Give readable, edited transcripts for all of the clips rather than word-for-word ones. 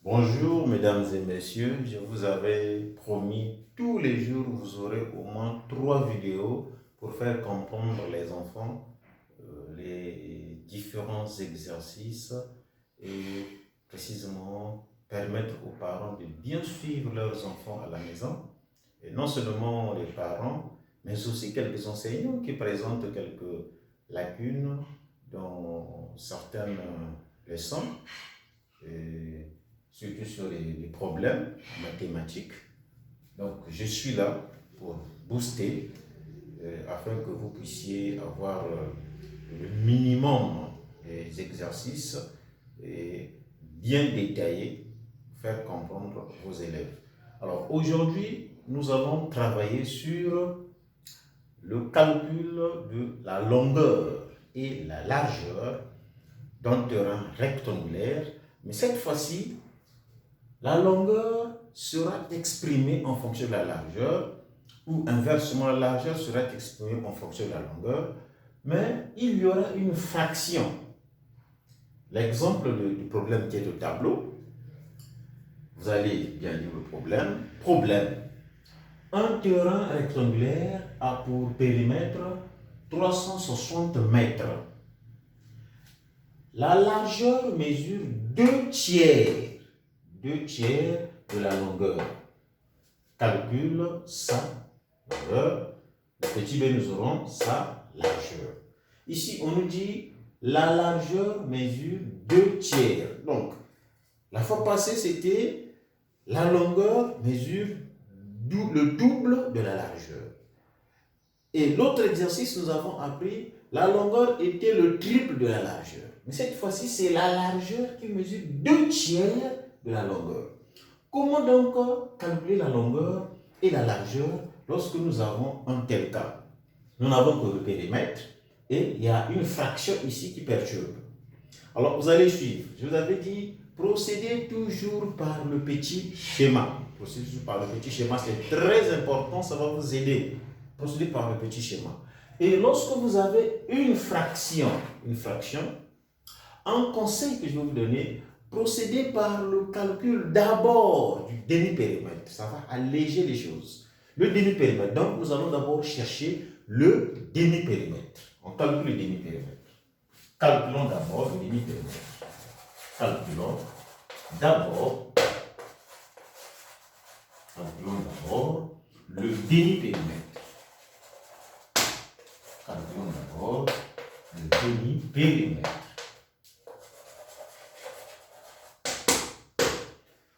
Bonjour mesdames et messieurs, je vous avais promis tous les jours vous aurez au moins 3 vidéos pour faire comprendre les enfants les différents exercices et précisément permettre aux parents de bien suivre leurs enfants à la maison. Et non seulement les parents, mais aussi quelques enseignants qui présentent quelques lacunes dans certaines leçons. Et surtout sur les problèmes mathématiques. Donc, je suis là pour booster afin que vous puissiez avoir le minimum des exercices et bien détaillés, faire comprendre vos élèves. Alors, aujourd'hui, nous allons travailler sur le calcul de la longueur et la largeur d'un terrain rectangulaire, mais cette fois-ci, la longueur sera exprimée en fonction de la largeur, ou inversement, la largeur sera exprimée en fonction de la longueur, mais il y aura une fraction. L'exemple du problème qui est au tableau, vous allez bien lire le problème. Problème. Un terrain rectangulaire a pour périmètre 360 mètres. La largeur mesure 2 tiers. 2 tiers de la longueur. Calcule sa longueur. Le petit b, nous aurons sa largeur. Ici, on nous dit la largeur mesure 2 tiers. Donc, la fois passée, c'était la longueur mesure le double de la largeur. Et l'autre exercice, nous avons appris, la longueur était le triple de la largeur. Mais cette fois-ci, c'est la largeur qui mesure 2 tiers de la longueur. Comment donc calculer la longueur et la largeur lorsque nous avons un tel cas? Nous n'avons que le périmètre et il y a une fraction ici qui perturbe. Alors vous allez suivre. Je vous avais dit, procédez toujours par le petit schéma. Procédez toujours par le petit schéma, c'est très important, ça va vous aider. Procédez par le petit schéma. Et lorsque vous avez une fraction, un conseil que je vais vous donner, procédez par le calcul d'abord du demi-périmètre. Ça va alléger les choses. Le demi-périmètre. Donc, nous allons d'abord chercher le demi-périmètre. On calcule le demi-périmètre. Calculons d'abord le demi-périmètre. Calculons d'abord le demi-périmètre. Calculons d'abord le demi-périmètre.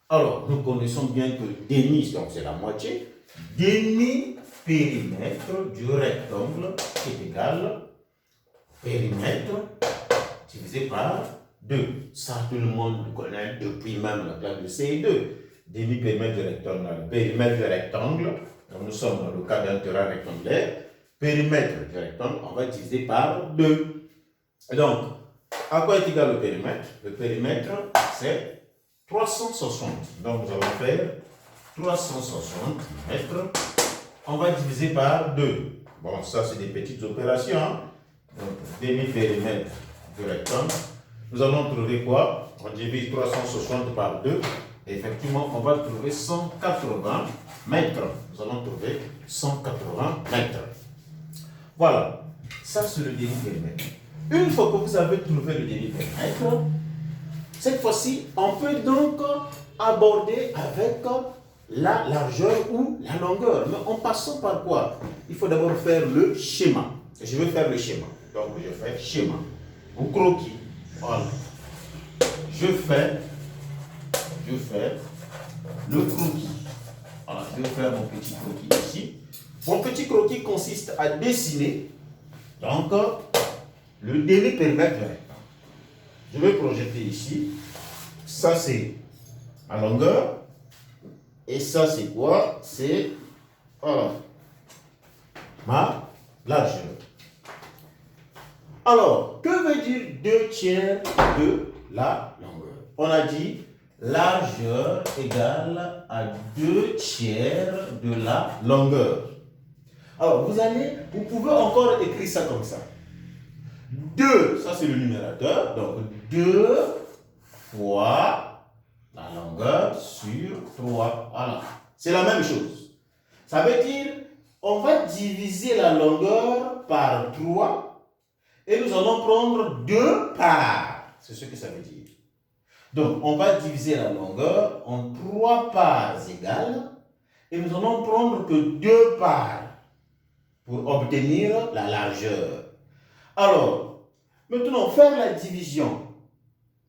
Alors, nous connaissons bien que demi, donc c'est la moitié, demi-périmètre du rectangle est égal périmètre divisé par 2. Ça, tout le monde connaît depuis même la classe de CE2. Demi-périmètre du rectangle, le périmètre du rectangle, donc nous sommes dans le cas d'un terrain rectangulaire, périmètre du rectangle, on va diviser par 2. Et donc, à quoi est égal le périmètre? Le périmètre, c'est 360. Donc, nous allons faire 360 mètres. On va diviser par 2. Bon, ça, c'est des petites opérations. Hein? Donc, demi-périmètre du rectangle. Nous allons trouver quoi? On divise 360 par 2. Et effectivement, on va trouver 180 mètres. Nous allons trouver 180 mètres. Voilà. Ça, c'est le demi-périmètre. Une fois que vous avez trouvé le demi-périmètre, cette fois-ci, on peut donc aborder avec la largeur ou la longueur. Mais en passant par quoi? Il faut d'abord faire le schéma. Je vais faire le schéma. Donc, je fais schéma. Ou croquis. Voilà. Je fais le croquis. Voilà, je vais faire mon petit croquis ici. Mon petit croquis consiste à dessiner donc le demi-périmètre du rectangle. Je vais projeter ici. Ça, c'est ma longueur. Et ça, c'est quoi? C'est ma largeur. Alors, que veut dire 2 tiers de la longueur? On a dit largeur égale à 2 tiers de la longueur. Alors, vous pouvez encore écrire ça comme ça. 2, ça c'est le numérateur, donc 2 fois la longueur sur 3. Voilà. C'est la même chose. Ça veut dire, on va diviser la longueur par 3 et nous allons prendre 2 parts. C'est ce que ça veut dire. Donc, on va diviser la longueur en 3 parts égales et nous allons prendre que 2 parts pour obtenir la largeur. Alors, maintenant, faire la division,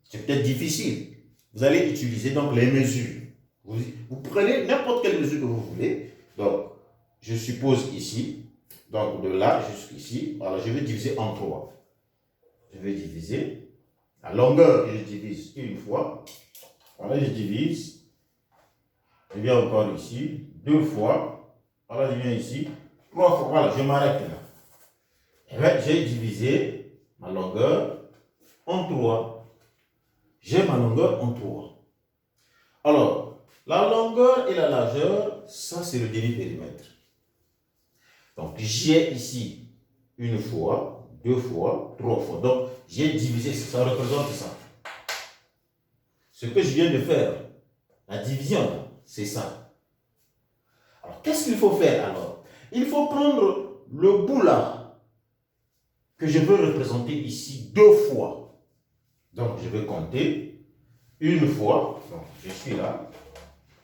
c'est peut-être difficile. Vous allez utiliser donc les mesures. Vous prenez n'importe quelle mesure que vous voulez. Donc, je suppose ici, donc de là jusqu'ici, voilà, je vais diviser en 3. Je vais diviser la longueur que je divise une fois. Voilà, je divise. Je viens encore ici, 2 fois. Voilà, je viens ici, 3 fois. Voilà, je m'arrête là. Et bien, j'ai divisé ma longueur en 3. J'ai ma longueur en 3. Alors, la longueur et la largeur, ça c'est le demi-périmètre. Donc, j'ai ici une fois, 2 fois, 3 fois. Donc, j'ai divisé, ça représente ça. Ce que je viens de faire, la division, c'est ça. Alors, qu'est-ce qu'il faut faire alors? Il faut prendre le bout là, que je veux représenter ici 2 fois. Donc, je vais compter une fois. Donc, je suis là.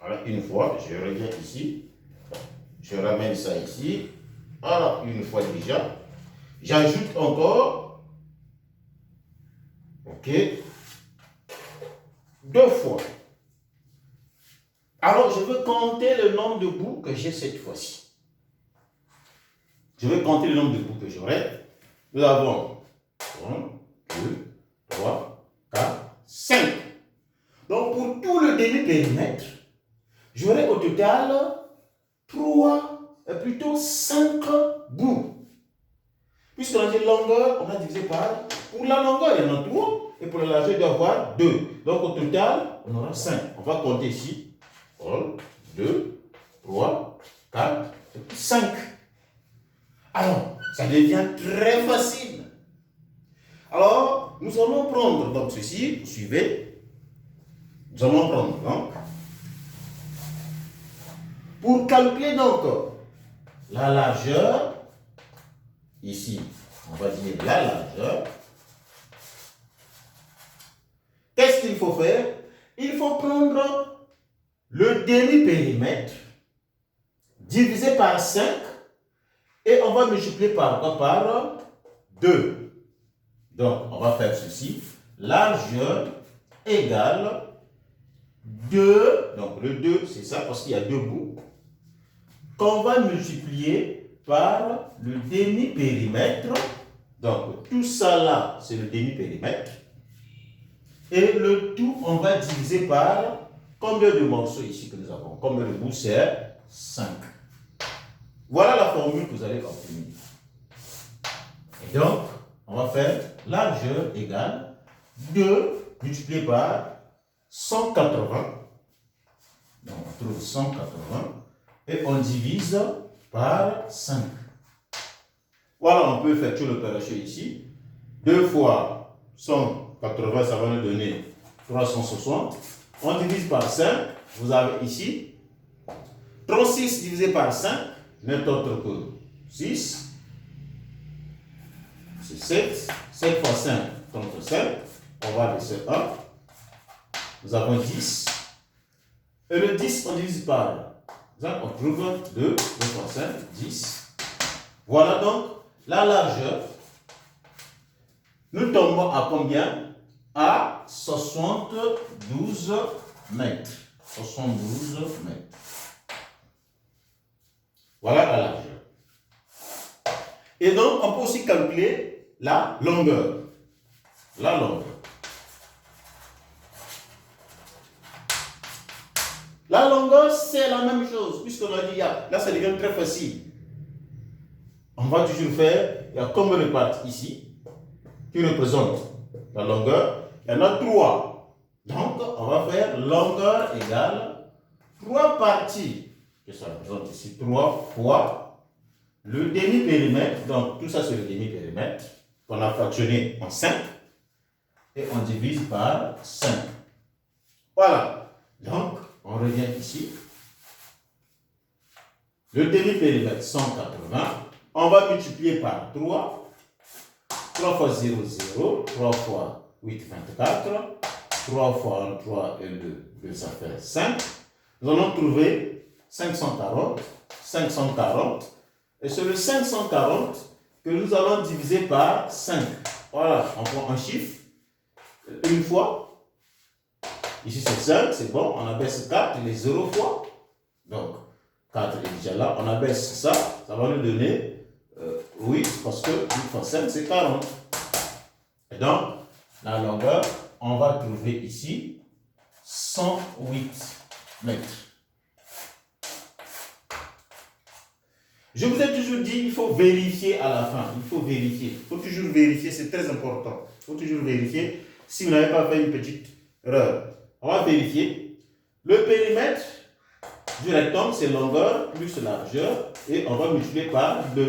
Voilà, une fois, je reviens ici. Je ramène ça ici. Voilà, une fois déjà. J'ajoute encore. OK. 2 fois. Alors, je veux compter le nombre de bouts que j'ai cette fois-ci. Je vais compter le nombre de bouts que j'aurai. Nous avons 1, 2, 3, 4, 5. Donc, pour tout le demi-périmètre, j'aurai au total 5 bouts. Puisqu'on a dit longueur, on a divisé par. Pour la longueur, il y en a 3. Et pour la largeur, il doit y avoir 2. Donc, au total, on aura 5. On va compter ici. 1, 2, 3, 4, 5. Alors, ça devient très facile. Alors, nous allons prendre donc ceci, vous suivez. Nous allons prendre donc, pour calculer donc la largeur, ici, on va dire la largeur. Qu'est-ce qu'il faut faire? Il faut prendre le demi-périmètre divisé par 5 et on va multiplier par quoi? Par 2. Donc, on va faire ceci. Largeur égale 2. Donc, le 2, c'est ça parce qu'il y a 2 bouts. Qu'on va multiplier par le demi-périmètre. Donc, tout ça là, c'est le demi-périmètre. Et le tout, on va diviser par combien de morceaux ici que nous avons? Combien de bouts? C'est 5. Voilà la formule que vous allez obtenir. Et donc, on va faire largeur égale 2 multiplié par 180. Donc, on trouve 180 et on divise par 5. Voilà, on peut effectuer l'opération ici. 2 fois 180, ça va nous donner 360. On divise par 5. Vous avez ici 36 divisé par 5, n'est autre que 6. C'est 7. 7 fois 5, 35. On va laisser 1. Nous avons 10. Et le 10, on divise par 5. On trouve 2. 2 fois 5, 10. Voilà donc la largeur. Nous tombons à combien? À 72 mètres. 72 mètres. Voilà la largeur. Et donc, on peut aussi calculer la longueur. La longueur. La longueur, c'est la même chose, puisqu'on a dit, là, ça devient très facile. On va toujours faire, il y a combien de parties ici qui représentent la longueur? Il y en a 3. Donc, on va faire longueur égale 3 parties, que ça représente ici 3 fois le demi-périmètre. Donc, tout ça, c'est le demi-périmètre qu'on a fractionné en 5 et on divise par 5. Voilà. Donc, on revient ici. Le demi-périmètre 180, on va multiplier par 3. 3 fois 0, 0. 3 fois 8, 24. 3 fois 1, 3 et 2, ça fait 5. Nous allons trouver 540. 540. Et c'est le 540 que nous allons diviser par 5. Voilà, on prend un chiffre. Une fois. Ici c'est 5, c'est bon. On abaisse 4, les 0 fois. Donc, 4 est déjà là. On abaisse ça. Ça va nous donner 8 parce que 8 fois 5, c'est 40. Et donc, la longueur, on va trouver ici 108 mètres. Je vous ai toujours dit, il faut vérifier à la fin. Il faut vérifier. Il faut toujours vérifier, c'est très important. Il faut toujours vérifier si vous n'avez pas fait une petite erreur. On va vérifier. Le périmètre du rectangle, c'est longueur plus largeur. Et on va multiplier par 2.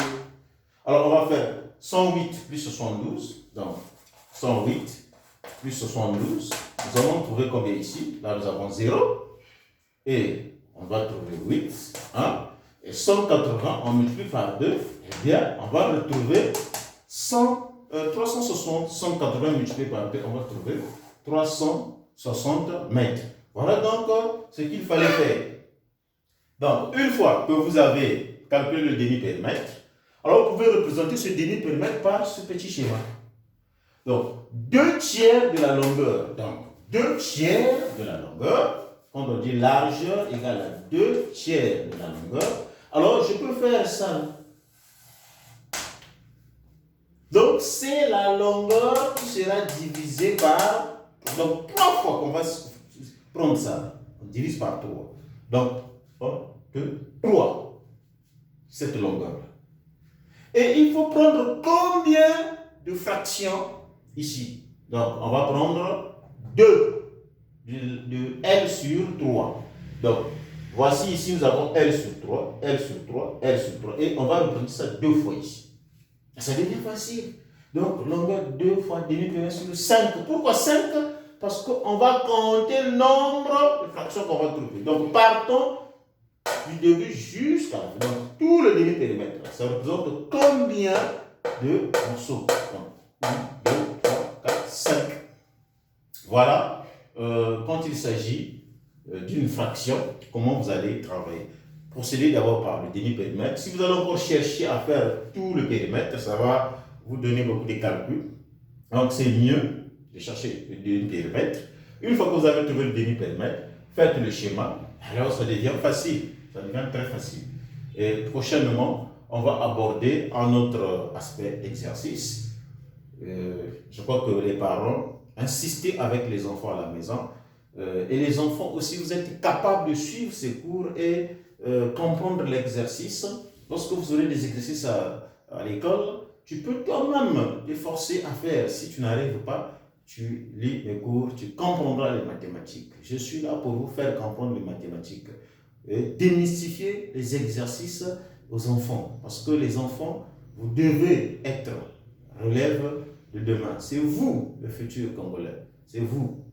Alors, on va faire 108 plus 72. Donc, 108 plus 72. Nous allons trouver combien ici? Là, nous avons 0. Et on va trouver 8. 1. Et 180, on multiplie par 2. Eh bien, on va retrouver 360. 180 multiplié par 2, on va trouver 360 mètres. Voilà donc ce qu'il fallait faire. Donc, une fois que vous avez calculé le demi-périmètre, alors vous pouvez représenter ce demi-périmètre par ce petit schéma. Donc, 2 tiers de la longueur. Donc, 2 tiers de la longueur. Quand on dit largeur égale à 2 tiers de la longueur. Alors, je peux faire ça. Donc, c'est la longueur qui sera divisée par... Donc, 3 fois qu'on va prendre ça. On divise par 3. Donc, 1, 2, 3. Cette longueur. Et il faut prendre combien de fractions ici? Donc, on va prendre 2 de L sur 3. Donc, voici ici, nous avons L sur 3, L sur 3, L sur 3. Et on va reprendre ça 2 fois ici. Ça devient facile. Donc, longueur 2 fois demi-périmètre sur 5. Pourquoi 5? Parce qu'on va compter le nombre de fractions qu'on va trouver. Donc, partons du début jusqu'à la fin. Donc, tout le demi-périmètre, ça représente combien de morceaux? Donc, 1, 2, 3, 4, 5. Voilà, quand il s'agit d'une fraction, comment vous allez travailler. Procédez d'abord par le demi-périmètre. Si vous allez encore chercher à faire tout le périmètre, ça va vous donner beaucoup de calculs. Donc, c'est mieux de chercher le demi-périmètre. Une fois que vous avez trouvé le demi-périmètre, faites le schéma. Alors, ça devient facile. Ça devient très facile. Et prochainement, on va aborder un autre aspect d'exercice. Je crois que les parents, insistez avec les enfants à la maison. Et les enfants aussi, vous êtes capables de suivre ces cours et comprendre l'exercice. Lorsque vous aurez des exercices à l'école, tu peux quand même te forcer à faire. Si tu n'arrives pas, tu lis les cours, tu comprendras les mathématiques. Je suis là pour vous faire comprendre les mathématiques. Et démystifier les exercices aux enfants. Parce que les enfants, vous devez être relève de demain. C'est vous le futur Congolais. C'est vous.